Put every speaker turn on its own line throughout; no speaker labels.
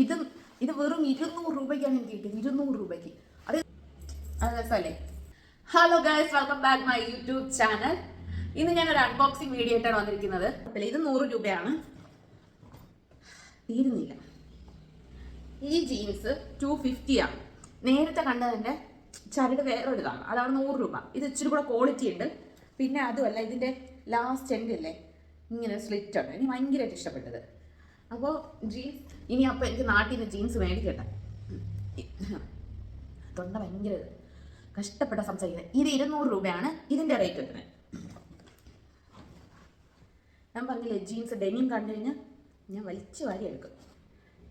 ഇത് ഇത് വെറും 200 രൂപയ്ക്കാണ് എനിക്ക് കിട്ടിയത്. 200 രൂപയ്ക്ക്. അത് രസമല്ലേ? Hello guys, welcome back my YouTube channel. ഇന്ന് ഞാനൊരു അൺബോക്സിങ് വീഡിയോ ആയിട്ടാണ് വന്നിരിക്കുന്നത്. ഇത് 100 രൂപയാണ്. തീരുന്നില്ല. ഈ ജീൻസ് 250 ആണ്. നേരത്തെ കണ്ടതിൻ്റെ ചരട് വേറൊരിതാണ്, അതാണ് 100 രൂപ. ഇത് ഇച്ചിരി കൂടെ ക്വാളിറ്റി ഉണ്ട്. പിന്നെ അതുമല്ല, ഇതിൻ്റെ ലാസ്റ്റ് എൻഡ് ഇല്ലേ, ഇങ്ങനെ സ്ലിറ്റ് ഉണ്ട്. എനിക്ക് ഭയങ്കരമായിട്ട് ഇഷ്ടപ്പെട്ടത്. അപ്പോൾ ജീൻസ് ഇനി അപ്പോൾ എനിക്ക് നാട്ടിൽ നിന്ന് ജീൻസ് മേടിക്കട്ടെ. തൊണ്ട ഭയങ്കര കഷ്ടപ്പെട്ട സംസാരിക്കുന്നത്. ഇത് 200 രൂപയാണ് ഇതിൻ്റെ റേറ്റ് വരുന്നത്. ഞാൻ പറഞ്ഞില്ലേ, ജീൻസ് ഡെനിം കണ്ടു കഴിഞ്ഞാൽ ഞാൻ വലിച്ചു വാരി എടുക്കും.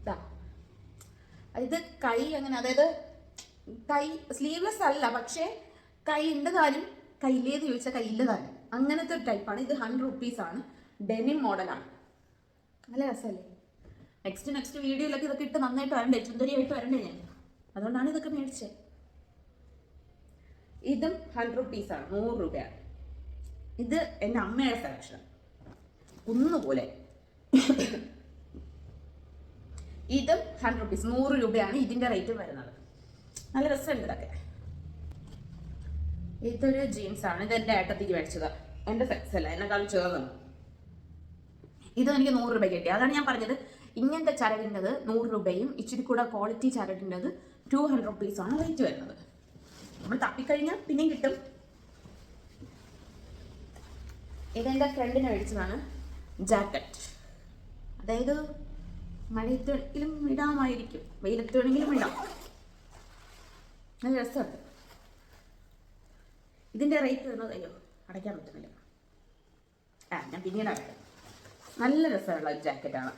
ഇതാ, ഇത് കൈ അങ്ങനെ, അതായത് കൈ സ്ലീവ്ലെസ് അല്ല, പക്ഷേ കൈ ഉണ്ടതാനും കയ്യിലേന്ന് ചോദിച്ചാൽ കയ്യില്ലതാനും അങ്ങനത്തെ ഒരു ടൈപ്പാണ്. ഇത് 100 റുപ്പീസാണ്. ഡെനിം മോഡലാണ്. നല്ല രസമല്ലേ? നെക്സ്റ്റ് വീഡിയോയിലൊക്കെ ഇതൊക്കെ ഇട്ട് നന്നായിട്ട് വരണ്ടേ, ചുന്ദരിയായിട്ട് വരണ്ടേ ഞാൻ. അതുകൊണ്ടാണ് ഇതൊക്കെ മേടിച്ചത്. ഇതും 100 റുപ്പീസാണ്, 100 രൂപയാണ്. ഇത് എൻ്റെ അമ്മയുടെ സെലക്ഷൻ, ഒന്നുപോലെ. ഇതും 100 റുപ്പീസ്, 100 രൂപയാണ് ഇതിൻ്റെ റേറ്റ് വരുന്നത്. നല്ല രസമുണ്ട് ഇതൊക്കെ. ഇതൊരു ജീൻസാണ്. ഇത് എൻ്റെ ഏട്ടത്തേക്ക് മേടിച്ചതാണ്. എൻ്റെ സെക്സ് അല്ല, എന്നെക്കാളും ചേർന്നാണ്. ഇത് എനിക്ക് 100 രൂപ കിട്ടി. അതാണ് ഞാൻ പറഞ്ഞത്, ഇങ്ങനത്തെ ചരടിൻ്റെത് 100 രൂപയും ഇച്ചിരി കൂടെ ക്വാളിറ്റി ചരടിൻ്റെത് 200 റുപ്പീസാണ് റേറ്റ് വരുന്നത്. നമ്മൾ തപ്പിക്കഴിഞ്ഞാൽ പിന്നെയും കിട്ടും. ഇതെൻ്റെ ഫ്രണ്ടിന് മേടിച്ചതാണ്. ജാക്കറ്റ്, അതായത് മഴയത്ത് വേണമെങ്കിലും ഇടാമായിരിക്കും, വെയിലത്ത് വേണമെങ്കിലും ഇടാം. നല്ല രസമുണ്ട്. ഇതിൻ്റെ റേറ്റ് വരുന്നത്, അയ്യോ അടയ്ക്കാൻ പറ്റുന്നില്ല, ഞാൻ പിന്നീട് അടയ്ക്കാം. നല്ല രസമുള്ള ഒരു ജാക്കറ്റാണ്.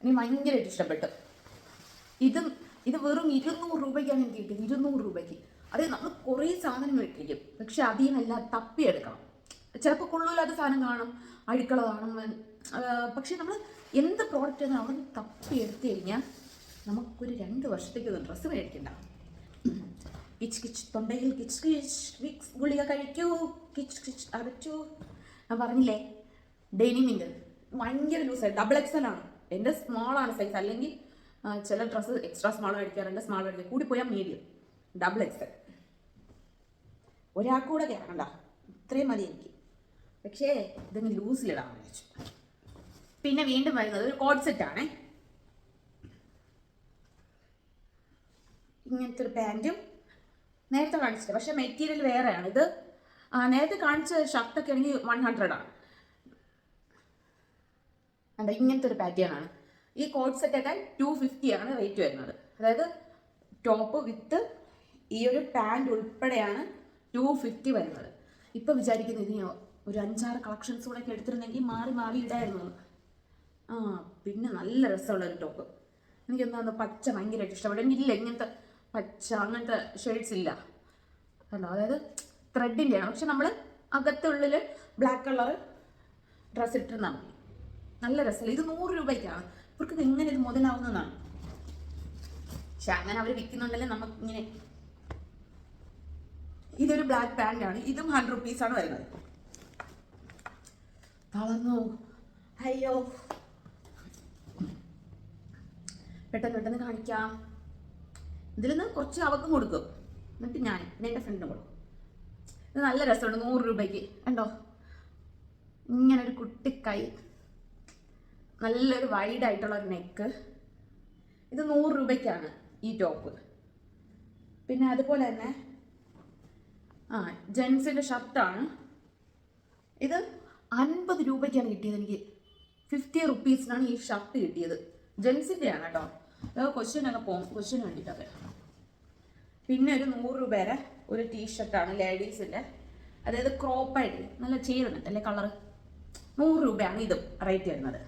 എനിക്ക് ഭയങ്കരമായിട്ട് ഇഷ്ടപ്പെട്ടു. ഇത് വെറും 200 രൂപയ്ക്കാണ് എനിക്ക് കിട്ടിയത്. 200 രൂപയ്ക്ക്. അത് നമ്മൾ കുറേ സാധനം മേടിക്കും, പക്ഷെ അതിനെല്ലാം തപ്പിയെടുക്കണം. ചിലപ്പോൾ കൊള്ളൂല്ലാത്ത സാധനം കാണും, അഴുക്കള കാണും. പക്ഷെ നമ്മൾ എന്ത് പ്രോഡക്റ്റ് ആണ് അവിടെ തപ്പിയെടുത്ത് കഴിഞ്ഞാൽ നമുക്കൊരു 2 വർഷത്തേക്ക് ഡ്രസ്സ് മേടിക്കണ്ട. കിച്ച് കിച്ച് തൊണ്ടയിൽ കിച്ച് കിച്ച് വിക്സ് ഗുളിക കഴിക്കൂ, കിച്ച് കിച്ച് അടച്ചു. ഞാൻ പറഞ്ഞില്ലേ, ഡെനിമിൻ്റെ ഭയങ്കര ലൂസായി. XXL ആണ്. എൻ്റെ സ്മോളാണ് സൈസ്. അല്ലെങ്കിൽ ചില ഡ്രസ്സ് എക്സ്ട്രാ സ്മോൾ മേടിക്കാറുണ്ട്, സ്മോൾ മേടിക്കുക, കൂടിപ്പോയാൽ മീഡിയം. XXL ഒരാൾക്കൂടെ കയറണ്ട, ഇത്രയും മതി എനിക്ക്. പക്ഷേ ഇതെങ്കിൽ ലൂസിലിടാൻ വിളിച്ചു. പിന്നെ വീണ്ടും വരുന്നത് ഒരു കോഡ് സെറ്റാണ്. ഇങ്ങനത്തെ ഒരു പാൻറ്റും നേരത്തെ കാണിച്ചില്ല, പക്ഷെ മെറ്റീരിയൽ വേറെയാണ്. ഇത് നേരത്തെ കാണിച്ച ഷർട്ടൊക്കെ ആണെങ്കിൽ 100 ആണ്. അല്ല, ഇങ്ങനത്തെ ഒരു പാറ്റേൺ ആണ്. ഈ കോഡ് സെറ്റൊക്കെ 250 ആണ് റേറ്റ് വരുന്നത്. അതായത് ടോപ്പ് വിത്ത് ഈ ഒരു പാൻറ് ഉൾപ്പെടെയാണ് 250 വരുന്നത്. ഇപ്പം വിചാരിക്കുന്നത് ഇതിന് ഒരു 5-6 കളക്ഷൻസ് കൂടെ ഒക്കെ എടുത്തിരുന്നെങ്കിൽ മാറി ഇടായിരുന്നു. പിന്നെ നല്ല രസമുള്ളൊരു ടോപ്പ്. എനിക്കെന്താ പച്ച ഭയങ്കരമായിട്ട് ഇഷ്ടപ്പെട്ടു. എനിക്കില്ല ഇങ്ങനത്തെ പച്ച അങ്ങനത്തെ ഷെയ്ഡ്സ് ഇല്ല. കണ്ടോ, അതായത് ത്രെഡിൻ്റെയാണ്. പക്ഷെ നമ്മൾ അകത്തുള്ളിൽ ബ്ലാക്ക് കളർ ഡ്രസ്സ് ഇട്ടിരുന്നാൽ മതി. നല്ല രസമല്ല? ഇത് 100 രൂപയ്ക്കാണ്. ഇവർക്ക് ഇങ്ങനെ ഇത് മുതലാവുന്നതാണ്. പക്ഷെ അങ്ങനെ അവർ വിൽക്കുന്നുണ്ടല്ലേ നമുക്കിങ്ങനെ. ഇതൊരു ബ്ലാക്ക് പാൻ്റാണ്. ഇതും 100 റുപ്പീസാണ് വരുന്നത്. തളർന്നു, അയ്യോ. പെട്ടെന്ന് കാണിക്കാം. ഇതിൽ നിന്ന് കുറച്ച് അവക്കും കൊടുക്കും, എന്നിട്ട് ഞാൻ പിന്നെ എൻ്റെ ഫ്രണ്ടിനും കൊടുക്കും. ഇത് നല്ല രസമുണ്ട്. 100 രൂപയ്ക്ക്. കണ്ടോ, ഇങ്ങനൊരു കുട്ടിക്കൈ, നല്ലൊരു വൈഡായിട്ടുള്ള ഒരു നെക്ക്. ഇത് 100 രൂപയ്ക്കാണ് ഈ ടോപ്പ്. പിന്നെ അതുപോലെ തന്നെ ജെൻസിൻ്റെ ഷർട്ടാണ്. ഇത് 50 രൂപയ്ക്കാണ് കിട്ടിയത്. എനിക്ക് 50 റുപ്പീസിനാണ് ഈ ഷർട്ട് കിട്ടിയത്. ജെൻസിൻ്റെയാണ് കേട്ടോ. ക്വസ്റ്റ്യനൊക്കെ പോകും, ക്വസ്റ്റ്യന് വേണ്ടിയിട്ടൊക്കെ. പിന്നെ ഒരു 100 രൂപയുടെ ഒരു ടീഷർട്ടാണ് ലേഡീസിൻ്റെ, അതായത് ക്രോപ്പായിട്ട് നല്ല ചേരുന്നുണ്ട് അല്ലേ കളറ്. 100 രൂപയാണ് ഇതും റേറ്റ് വരുന്നത്.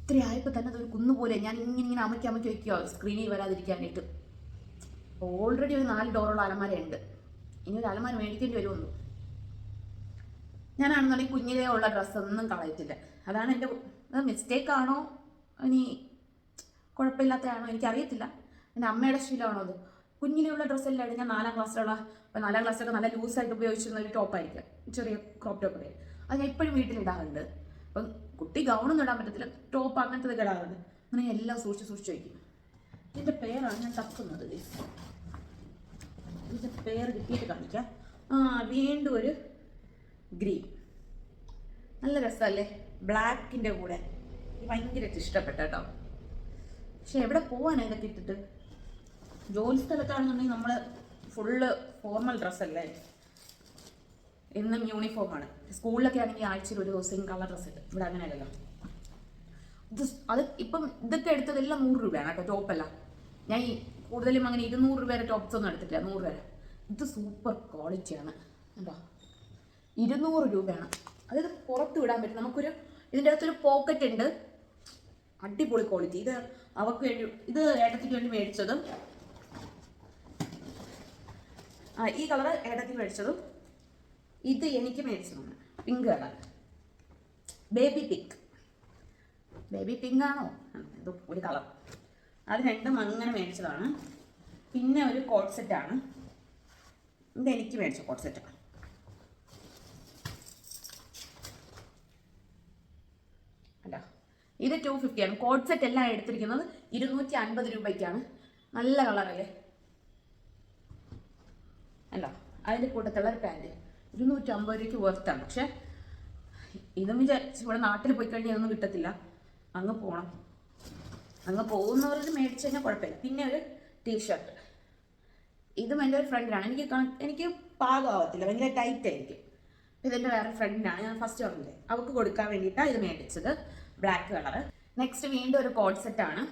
ഇത്ര ആയപ്പോൾ തന്നെ അതൊരു കുന്നുപോലെ ഞാൻ ഇങ്ങനെ അമക്കി വയ്ക്കുക സ്ക്രീനിൽ വരാതിരിക്കാനായിട്ട്. ഓൾറെഡി ഒരു 4 ഡോറുള്ള അലമാര ഉണ്ട്. ഇനി ഒരു അലമാര മേടിക്കേണ്ടി വരുമെന്നു. ഞാനാണെന്നുണ്ടെങ്കിൽ കുഞ്ഞിലേ ഉള്ള ഡ്രസ്സൊന്നും കളയത്തില്ല. അതാണ് എൻ്റെ മിസ്റ്റേക്കാണോ ഇനി കുഴപ്പമില്ലാത്തതാണോ എനിക്കറിയത്തില്ല. എൻ്റെ അമ്മയുടെ ശീലമാണോ അത്. കുഞ്ഞിലുള്ള ഡ്രസ്സെല്ലാം ഞാൻ 4ാം ക്ലാസ്സിലുള്ള, അപ്പോൾ 4ാം ക്ലാസ്സിലൊക്കെ നല്ല ലൂസായിട്ട് ഉപയോഗിച്ചിരുന്ന ഒരു ടോപ്പായിരിക്കും, ചെറിയ ക്രോപ്പ് ടോപ്പൊക്കെ. അത് ഞാൻ ഇപ്പോഴും വീട്ടിലിടാറുണ്ട്. അപ്പം കുട്ടി ഗൗണൊന്നും ഇടാൻ പറ്റത്തില്ല, ടോപ്പ് അങ്ങനത്തെ ഇടാറുണ്ട്. അങ്ങനെ എല്ലാം സൂക്ഷിച്ച് വയ്ക്കും. ഇതിൻ്റെ പേരാണ് ഞാൻ തപ്പുന്നത്. ഇതിൻ്റെ പേര് കിട്ടിയിട്ട് കാണിക്കാം. വീണ്ടും ഒരു ഗ്രീൻ, നല്ല രസമല്ലേ ബ്ലാക്കിൻ്റെ കൂടെ. ഭയങ്കരമായിട്ട് ഇഷ്ടപ്പെട്ട കേട്ടോ. പക്ഷെ എവിടെ പോവാനാ ഇതൊക്കെ ഇട്ടിട്ട്? ജോലി സ്ഥലത്താണെന്നുണ്ടെങ്കിൽ നമ്മൾ ഫുള്ള് ഫോർമൽ ഡ്രസ്സല്ലേ, എന്നും യൂണിഫോമാണ്. സ്കൂളിലൊക്കെ ആണെങ്കിൽ ആഴ്ചയിൽ ഒരു ദിവസം കളർ ഡ്രസ്സ് ഇട്ട്. ഇവിടെ അങ്ങനെയല്ലല്ലോ. അത് ഇപ്പം ഇതൊക്കെ എടുത്തതെല്ലാം 100 രൂപയാണ് കേട്ടോ, ടോപ്പല്ല. ഞാൻ ഈ കൂടുതലും അങ്ങനെ 200 രൂപയുടെ ടോപ്സ് ഒന്നും എടുത്തിട്ടില്ല, 100 രൂപ. ഇത് സൂപ്പർ ക്വാളിറ്റിയാണ് കേട്ടോ, 200 രൂപയാണ്. അതായത് പുറത്ത് വിടാൻ പറ്റും. നമുക്കൊരു ഇതിൻ്റെ അകത്തൊരു പോക്കറ്റ് ഉണ്ട്, അടിപൊളി ക്വാളിറ്റി. ഇത് അവർക്ക് വേണ്ടി, ഇത് ഏട്ടത്തിക്ക് വേണ്ടി മേടിച്ചതും, ഈ കളറ് ഏട്ടത്തിക്ക് മേടിച്ചതും, ഇത് എനിക്ക് മേടിച്ചതാണ് പിങ്ക് കളർ, ബേബി പിങ്ക് ആണോ ഇത് ഒരു കളർ. അത് രണ്ടും അങ്ങനെ മേടിച്ചതാണ്. പിന്നെ ഒരു കോട്ട് സെറ്റാണ്, ഇത് എനിക്ക് മേടിച്ച കോട്ട് സെറ്റാണ്. അല്ല, ഇത് 250 ആണ്. കോട്ട് സെറ്റ് എല്ലാം എടുത്തിരിക്കുന്നത് 250 രൂപയ്ക്കാണ്. നല്ല കളറല്ലേ അല്ല. അതിൻ്റെ കൂട്ടത്തുള്ള ഒരു പാൻറ് 250 രൂപയ്ക്ക് വർത്താണ്. പക്ഷെ ഇതും വിചാരിച്ച് ഇവിടെ നാട്ടിൽ പോയി കഴിഞ്ഞാൽ ഇതൊന്നും കിട്ടത്തില്ല. അങ്ങ് പോകണം. അങ്ങ് പോകുന്നവർക്ക് മേടിച്ച് കഴിഞ്ഞാൽ കുഴപ്പമില്ല. പിന്നെ ഒരു ടീഷർട്ട്, ഇതും എൻ്റെ ഒരു ഫ്രണ്ടിനാണ്. എനിക്ക് പാകമാവത്തില്ല, ഭയങ്കര ടൈറ്റ് ആയിരിക്കും. ഇതെൻ്റെ വേറെ ഫ്രണ്ടിനാണ്, ഞാൻ ഫസ്റ്റ് പറഞ്ഞില്ലേ, അവൾക്ക് കൊടുക്കാൻ വേണ്ടിയിട്ടാണ് ഇത് മേടിച്ചത്, ബ്ലാക്ക് കളറ്. നെക്സ്റ്റ് വീണ്ടും ഒരു കോട്ട് സെറ്റാണ്.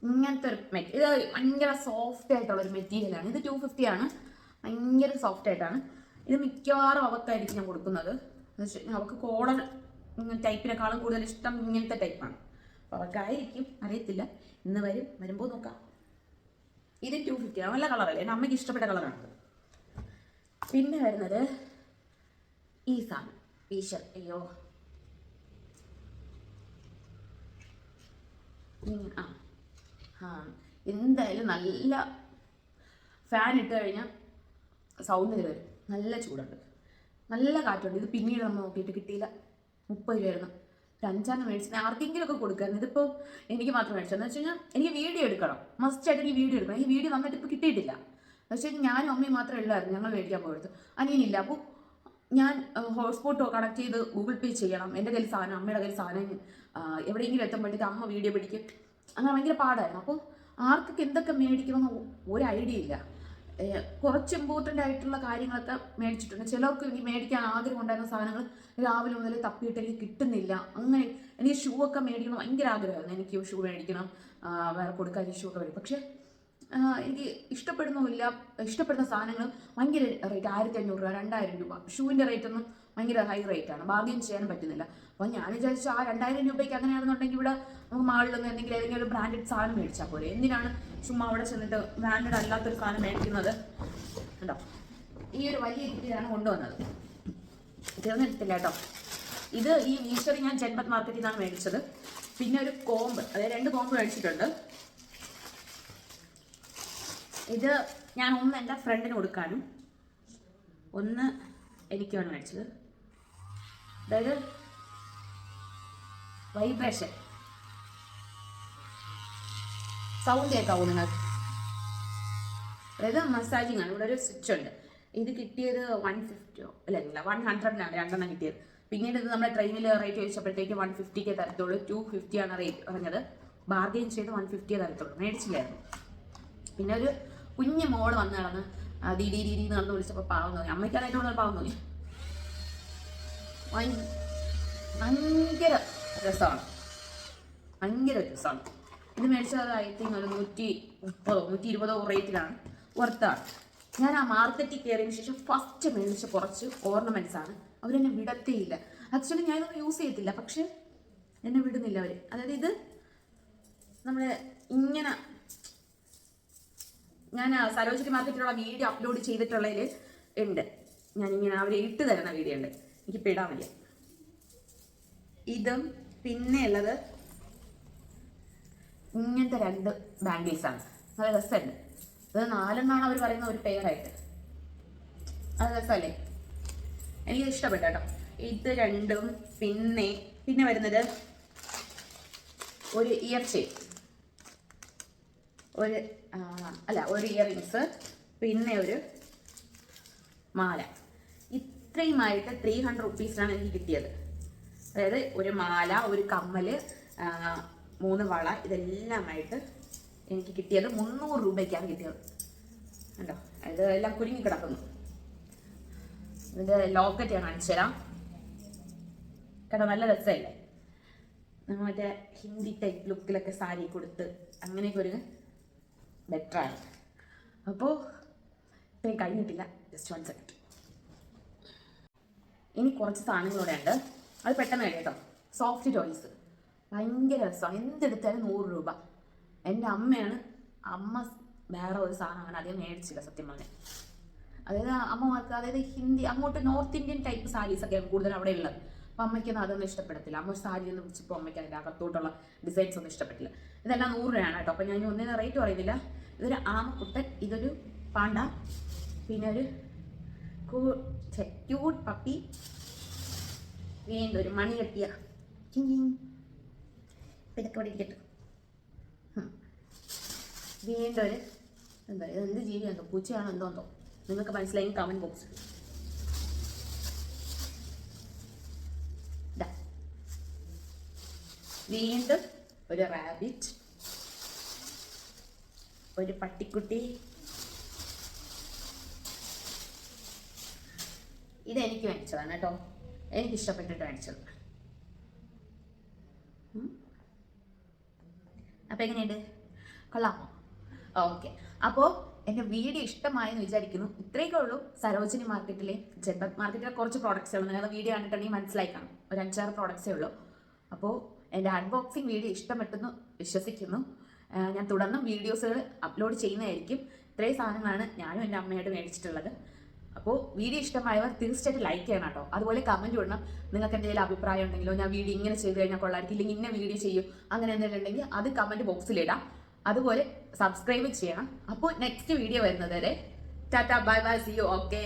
ഇങ്ങനത്തെ ഒരു ഇത് ഭയങ്കര സോഫ്റ്റ് ആയിട്ടുള്ള ഒരു മെറ്റീരിയലാണ്. ഇത് 250 ആണ്. ഭയങ്കര സോഫ്റ്റ് ആയിട്ടാണ്. ഇത് മിക്കവാറും അവക്കായിരിക്കും ഞാൻ കൊടുക്കുന്നത്. അവൾക്ക് കോളർ ടൈപ്പിനെക്കാളും കൂടുതൽ ഇഷ്ടം ഇങ്ങനത്തെ ടൈപ്പാണ്. അപ്പോൾ അവർക്കായിരിക്കും, അറിയത്തില്ല. ഇന്ന് വരുമ്പോൾ നോക്കാം. ഇത് 250 ആണ്. നല്ല കളറല്ലേ, എൻ്റെ അമ്മയ്ക്ക് ഇഷ്ടപ്പെട്ട കളറാണ്. പിന്നെ വരുന്നത് ഈ സാധനം, ടീഷർട്ട്. അയ്യോ, എന്തായാലും നല്ല ഫാൻ ഇട്ട് കഴിഞ്ഞാൽ സൗണ്ട് വരും. നല്ല ചൂടുണ്ട്, നല്ല കാറ്റുണ്ട്. ഇത് പിന്നീട് നമ്മൾ നോക്കിയിട്ട് കിട്ടിയില്ല. 30 രൂപയായിരുന്നു. ഒരു 5 മേടിച്ചത് ആർക്കെങ്കിലും ഒക്കെ കൊടുക്കായിരുന്നു. ഇതിപ്പോൾ എനിക്ക് മാത്രം മേടിച്ചതെന്ന് വെച്ച് കഴിഞ്ഞാൽ എനിക്ക് വീഡിയോ എടുക്കണം, മസ്റ്റായിട്ട് എനിക്ക് വീഡിയോ എടുക്കണം. ഈ വീഡിയോ വന്നിട്ട് ഇപ്പോൾ കിട്ടിയിട്ടില്ല. പക്ഷേ ഞാനും അമ്മയും മാത്രമേ ഉള്ളായിരുന്നു ഞങ്ങൾ മേടിക്കാൻ പോയത്. അനിയനില്ല. അപ്പോൾ ഞാൻ ഹോട്ട്സ്പോട്ടോ കണക്ട് ചെയ്ത് ഗൂഗിൾ പേ ചെയ്യണം. എൻ്റെ കയ്യിൽ സാധനം, അമ്മയുടെ കയ്യിൽ സാധനം എവിടെയെങ്കിലും എത്തുമ്പോഴത്തേക്ക് അമ്മ വീഡിയോ പിടിക്കും. അങ്ങനെ ഭയങ്കര പാടായിരുന്നു. അപ്പോൾ ആർക്കൊക്കെ എന്തൊക്കെ മേടിക്കണമെന്ന് ഒരു ഐഡിയ ഇല്ല. കുറച്ച് ഇമ്പോർട്ടൻ്റ് ആയിട്ടുള്ള കാര്യങ്ങളൊക്കെ മേടിച്ചിട്ടുണ്ട്. ചിലർക്ക് എനിക്ക് മേടിക്കാൻ ആഗ്രഹം ഉണ്ടായിരുന്ന സാധനങ്ങൾ രാവിലെ മുതൽ തപ്പിയിട്ട് എനിക്ക് കിട്ടുന്നില്ല. അങ്ങനെ എനിക്ക് ഷൂ ഒക്കെ മേടിക്കണം ഭയങ്കര ആഗ്രഹമായിരുന്നു. എനിക്ക് ഷൂ മേടിക്കണം, വേറെ കൊടുക്കാൻ ഷൂ ഒക്കെ മേടിക്കും. പക്ഷേ എനിക്ക് ഇഷ്ടപ്പെടുന്ന സാധനങ്ങൾ ഭയങ്കര റേറ്റ്, 1500 രൂപ, 2000 രൂപ. ഷൂവിൻ്റെ റേറ്റ് ഒന്നും ഭയങ്കര ഹൈ റേറ്റാണ്, ബാർഗെയിൻ ചെയ്യാനും പറ്റുന്നില്ല. അപ്പോൾ ഞാൻ വിചാരിച്ചു ആ 2000 രൂപയ്ക്ക് അങ്ങനെയാണെന്നുണ്ടെങ്കിൽ ഇവിടെ നമുക്ക് മാളിലൊന്നും എന്തെങ്കിലും ഏതെങ്കിലും ഒരു ബ്രാൻഡഡ് സാധനം മേടിച്ചാൽ പോലെ. എന്തിനാണ് ചുമ്മാ അവിടെ ചെന്നിട്ട് ബ്രാൻഡഡ് അല്ലാത്തൊരു സാധനം മേടിക്കുന്നത്? കേട്ടോ, ഈ ഒരു വലിയ കിറ്റിലാണ് കൊണ്ടുവന്നത്. തീർന്നെടുത്തില്ല കേട്ടോ. ഇത് ഈ മീഷോയിൽ ഞാൻ ജൻപത് മാർക്കറ്റിൽ നിന്നാണ് മേടിച്ചത്. പിന്നെ ഒരു കോമ്പ്, അതായത് 2 കോമ്പ് മേടിച്ചിട്ടുണ്ട്. ഇത് ഞാൻ ഒന്ന് എൻ്റെ ഫ്രണ്ടിന് കൊടുക്കാനും ഒന്ന് എനിക്കാണ് മേടിച്ചത്. അതായത് വൈബ്രേഷൻ സൗണ്ട് കേൾക്കാവൂ നിങ്ങൾക്ക്? അതായത് മസാജിങ് ആണ്. ഇവിടെ ഒരു സ്വിച്ച് ഉണ്ട്. ഇത് കിട്ടിയത് 150 അല്ല 100-നാണ് 2 കിട്ടിയത്. പിന്നീട് ഇത് നമ്മുടെ ട്രെയിനിൽ റേറ്റ് ചോദിച്ചപ്പോഴത്തേക്ക് 150 തരത്തുള്ളൂ. 250 ആണ് റേറ്റ് പറഞ്ഞത്. ബാർഗെയിൻ ചെയ്ത് 150 തരത്തുള്ളൂ. മേടിച്ചില്ലായിരുന്നു. പിന്നെ ഒരു കുഞ്ഞ് മോള് വന്ന് കിടന്ന് ദീദി നടന്ന് വിളിച്ചപ്പോൾ പാവം തോന്നി. അമ്മയ്ക്കാനായിട്ട് വന്നാൽ പാവം തോന്നി. ഭയങ്കര രസമാണ്, ഭയങ്കര രസമാണ്. ഇത് മേടിച്ചത് ഐ തിങ്ക് ഒരു 130-120 റേറ്റിലാണ്, വർത്താണ്. ഞാൻ ആ മാർക്കറ്റിൽ കയറിയതിന് ശേഷം ഫസ്റ്റ് മേടിച്ച കുറച്ച് ഓർണമെൻറ്റ്സ് ആണ്. അവരെന്നെ വിടത്തേയില്ല. ആക്ച്വലി ഞാനിതൊന്നും യൂസ് ചെയ്യത്തില്ല, പക്ഷെ എന്നെ വിടുന്നില്ല അവർ. അതായത് ഇത് നമ്മൾ ഇങ്ങനെ, ഞാൻ സരോജിനി മാർക്കറ്റിലുള്ള വീഡിയോ അപ്ലോഡ് ചെയ്തിട്ടുള്ളതിൽ ഉണ്ട്. ഞാനിങ്ങനെ അവർ ഇട്ട് തരുന്ന വീഡിയോ ഉണ്ട്, എനിക്കിപ്പോൾ ഇടാൻ വയ്യ. ഇതും പിന്നെ ഉള്ളത് ഇങ്ങനത്തെ 2 ബാംഗിൾസാണ്. നല്ല രസമുണ്ട്. അത് 4 അവർ പറയുന്ന ഒരു പെയറായിട്ട്. അത് രസമല്ലേ? എനിക്കിത് ഇഷ്ടപ്പെട്ടു കേട്ടോ. ഇത് രണ്ടും. പിന്നെ വരുന്നത് ഒരു ഇയർ ചെയിൻ, ഒരു ഇയറിങ്സ്, പിന്നെ ഒരു മാല. ഇത്രയുമായിട്ട് 300 റുപ്പീസിനാണ് എനിക്ക് കിട്ടിയത്. അതായത് ഒരു മാല, ഒരു കമ്മൽ, 3 വള, ഇതെല്ലാമായിട്ട് എനിക്ക് കിട്ടിയത് 300 രൂപയ്ക്കാണ് കിട്ടിയത്. കണ്ടോ, ഇത് എല്ലാം കുരുങ്ങി കിടക്കുന്നു. ഇതിൻ്റെ ലോക്കറ്റ് ഞാൻ കാണിച്ചു തരാം. കണ്ടോ, നല്ല രസമല്ലേ? നമ്മൾ മറ്റേ ഹിന്ദി ടൈപ്പ് ലുക്കിലൊക്കെ സാരി കൊടുത്ത് അങ്ങനെയൊക്കെ ഒരു ബെറ്ററാണ്. അപ്പോൾ ഇത്രയും കഴിഞ്ഞിട്ടില്ല, ജസ്റ്റ് 1 സെക്കൻഡ്. ഇനി കുറച്ച് സാധനങ്ങളൂടെ ഉണ്ട്, അത് പെട്ടെന്ന് കഴിയും കേട്ടോ. സോഫ്റ്റ് ടോയ്സ് ഭയങ്കര രസമാണ്, എന്തെടുത്താലും 100 രൂപ. എൻ്റെ അമ്മ വേറെ ഒരു സാധനം അങ്ങനെ അധികം മേടിച്ചില്ല സത്യം പറഞ്ഞാൽ. അതായത് അമ്മമാർക്ക്, അതായത് ഹിന്ദി അങ്ങോട്ട് നോർത്ത് ഇന്ത്യൻ ടൈപ്പ് സാരീസൊക്കെയാണ് കൂടുതൽ അവിടെ ഉള്ളത്. അപ്പം അമ്മയ്ക്കൊന്നും അതൊന്നും ഇഷ്ടപ്പെടത്തില്ല. അമ്മ സാരി ഒന്ന് പിടിച്ചപ്പോൾ അമ്മയ്ക്ക് അതിൻ്റെ അകത്തോട്ടുള്ള ഡിസൈൻസ് ഒന്നും ഇഷ്ടപ്പെട്ടില്ല. ഇതെല്ലാം 100 രൂപയാണ് കേട്ടോ. അപ്പം ഞാൻ ഒന്നിന് റേറ്റ് പറയുന്നില്ല. ഇതൊരു ആമക്കുട്ടൻ, ഇതൊരു പാണ്ട, പിന്നെ ഒരു ക്യൂട്ട് പപ്പി, വീണ്ടും ഒരു മണി കെട്ടിയ ഇതൊക്കെ ഇവിടെ ഇരിക്കട്ടെ. വീണ്ടും ഒരു എന്ത് ജീവിയാണോ, പൂച്ചയാണോ എന്തോന്നോ, നിങ്ങൾക്ക് മനസ്സിലായി കമന്റ് ബോക്സിൽ. വീണ്ടും ഒരു റാബിറ്റ്, ഒരു പട്ടിക്കുട്ടി. ഇതെനിക്ക് മേടിച്ചതാണ് കേട്ടോ, എനിക്കിഷ്ടപ്പെട്ടിട്ട് മേടിച്ചത്. അപ്പം എങ്ങനെയുണ്ട്, കൊള്ളാമോ? ഓക്കെ, അപ്പോൾ എൻ്റെ വീഡിയോ ഇഷ്ടമായെന്ന് വിചാരിക്കുന്നു. ഇത്രയൊക്കെ ഉള്ളൂ. സരോജിനി മാർക്കറ്റിലെ ജൻപത് മാർക്കറ്റിലെ കുറച്ച് പ്രോഡക്റ്റ്സേ ഉള്ളൂ. നിങ്ങൾ വീഡിയോ കണ്ടിട്ടുണ്ടെങ്കിൽ മനസ്സിലായി കാണും. ഒരു 5-6 പ്രോഡക്റ്റ്സേ ഉള്ളൂ. അപ്പോൾ എൻ്റെ അൺബോക്സിങ് വീഡിയോ ഇഷ്ടപ്പെട്ടെന്ന് വിശ്വസിക്കുന്നു. ഞാൻ തുടർന്നും വീഡിയോസുകൾ അപ്ലോഡ് ചെയ്യുന്നതായിരിക്കും. ഇത്രയും സാധനങ്ങളാണ് ഞാനും എൻ്റെ അമ്മയായിട്ട് മേടിച്ചിട്ടുള്ളത്. അപ്പോൾ വീഡിയോ ഇഷ്ടമായവർ തീർച്ചയായിട്ടും ലൈക്ക് ചെയ്യണം കേട്ടോ. അതുപോലെ കമൻറ്റ് ഇടണം. നിങ്ങൾക്ക് എന്തെങ്കിലും അഭിപ്രായം ഉണ്ടെങ്കിലോ, ഞാൻ വീഡിയോ ഇങ്ങനെ ചെയ്ത് കഴിഞ്ഞാൽ കൊള്ളായിരിക്കും, ഇല്ലെങ്കിൽ ഇന്ന വീഡിയോ ചെയ്യും, അങ്ങനെ എന്തെങ്കിലും ഉണ്ടെങ്കിൽ അത് കമൻറ്റ് ബോക്സിലിടാം. അതുപോലെ സബ്സ്ക്രൈബ് ചെയ്യണം. അപ്പോൾ നെക്സ്റ്റ് വീഡിയോ വരുന്നത് വരെ tata, bye bye, see you. Okay.